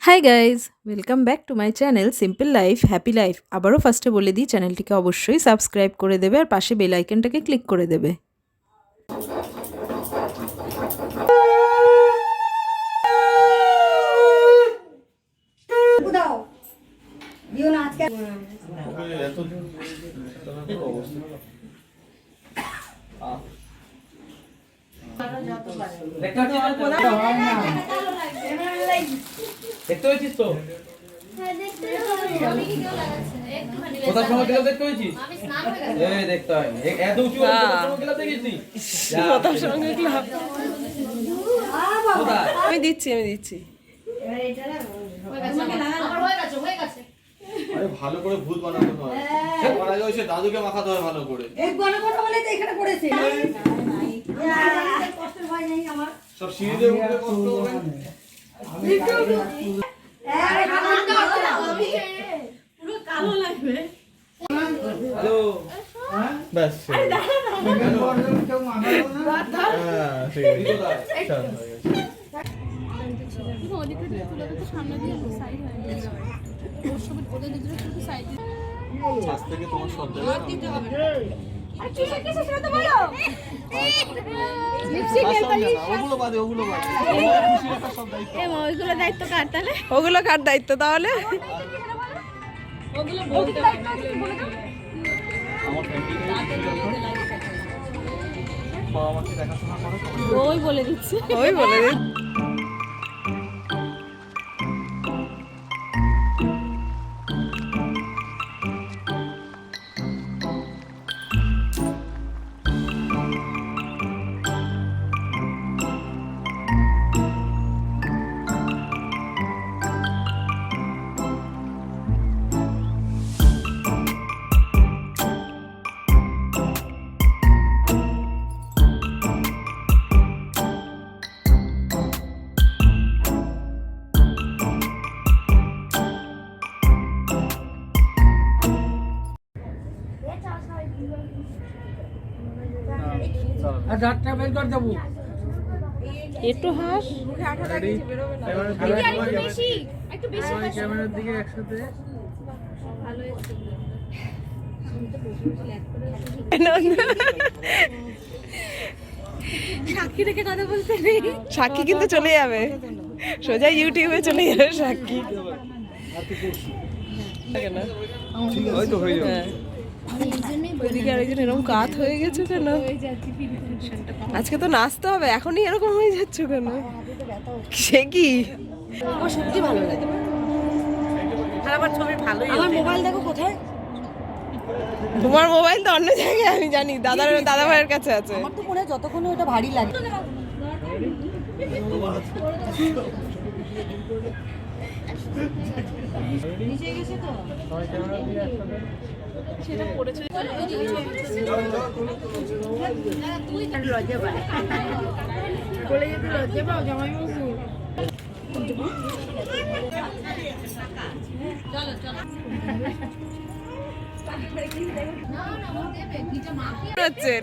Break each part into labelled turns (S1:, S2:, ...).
S1: Hi guys, welcome back to my channel simple life happy life. আবারও ফার্স্টে বলে দিই, চ্যানেলটিকে অবশ্যই সাবস্ক্রাইব করে দেবে আর পাশে বেল আইকনটাকে ক্লিক করে দেবে।
S2: দেখতে পেয়েছিস তো? কোথার সময় গেলাম দেখতে পেয়েছিস? দেখতে হয় এত উঁচু গেলাম দেখেছিস?
S3: আমি দিচ্ছি
S4: আরে ভালো করে ভূত বানাতে হয়। সবার আগে ওই সে দাদুকে মাখাতে হয় ভালো করে।
S5: এক বড় কথা বলে তো এখানে পড়েছে। কষ্টের ভয় নেই আমার।
S4: সব সিঁড়িতে উঠতে কষ্ট হবে।
S5: পুরো কালো লাগবে।
S4: হ্যালো। বাস। থেকে তোমার সন্দেহ
S3: ওগুলো কার দায়িত্ব তাহলে?
S1: ওই বলে দিচ্ছে। একটু হাস। সাক্ষী কিন্তু চলে যাবে, সোজা ইউটিউবে চলে যাবে সাক্ষী। ওইদিকে আরেকজন এরকম কাত হয়ে গেছে কেন? আজকে তো নাচতে হবে, এখনই এরকম হয়ে যাচ্ছ কেন? সে কি
S5: সত্যি ভালো লাগে।
S3: আমার ছবি ভালোই।
S5: আমার মোবাইল দেখো কোথায়?
S3: তোমার মোবাইল তো অন্য জায়গায়, আমি জানি দাদা ভাইয়ের কাছে আছে।
S5: আমার তো মনে হয় যতক্ষণ ওটা ভারী লাগে।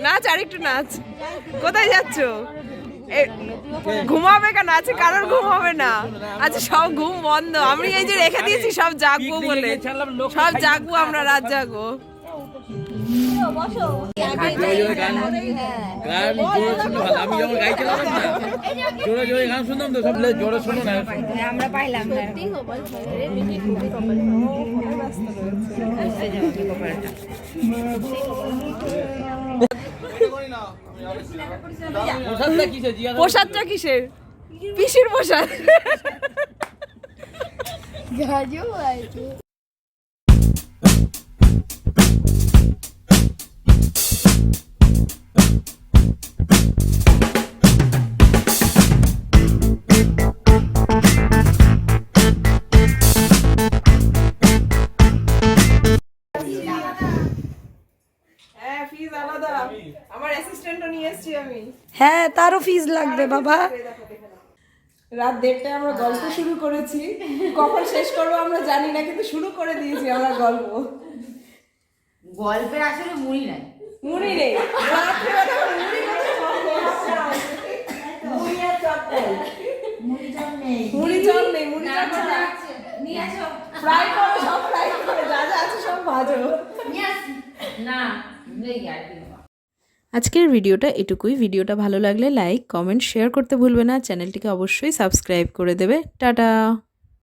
S3: নাচ, আর একটু নাচ। কোথায় যাচ্ছ? ঘুমাবে কেন? আছে কারোর ঘুম হবে না, আচ্ছা সব ঘুম বন্ধ। আমি এই যে রেখে দিয়েছি সব জাগবো বলে, সব জাগবো আমরা, রাত জাগবো।
S2: গান জোরে শুনতে ভালো। আমি যখন গাইছিলাম না, জোরে জোরে গান শুনতাম তো, সব জোরে শুনো না।
S5: আমরা পাইলাম না।
S3: প্রসাদটা কিসের? পিসির প্রসাদ। আমার অ্যাসিস্ট্যান্টও নিয়ে এসেছি আমি।
S5: হ্যাঁ, তারও ফিস লাগবে বাবা।
S3: রাত 1:30টায় আমরা গল্প শুরু করেছি, কখন শেষ করবো আমরা জানি না, কিন্তু শুরু করে দিয়েছি আমরা গল্প।
S5: গল্পের আসলে মুড়ি নাই।
S3: মুড়ি নেই, রাত্রিবেলা মুড়ি কোথায় পাবো? মুড়ি চল নেই, মুড়ি চল ফ্রাই করো, সব ফ্রাই করে যা যা আছে সব ভাজো।
S5: না এই আর কি
S3: আজকের ভিডিওটা এটুকুই। ভিডিওটা ভালো লাগলে লাইক, কমেন্ট, শেয়ার করতে ভুলবে না। চ্যানেলটিকে অবশ্যই সাবস্ক্রাইব করে দেবে। টাটা।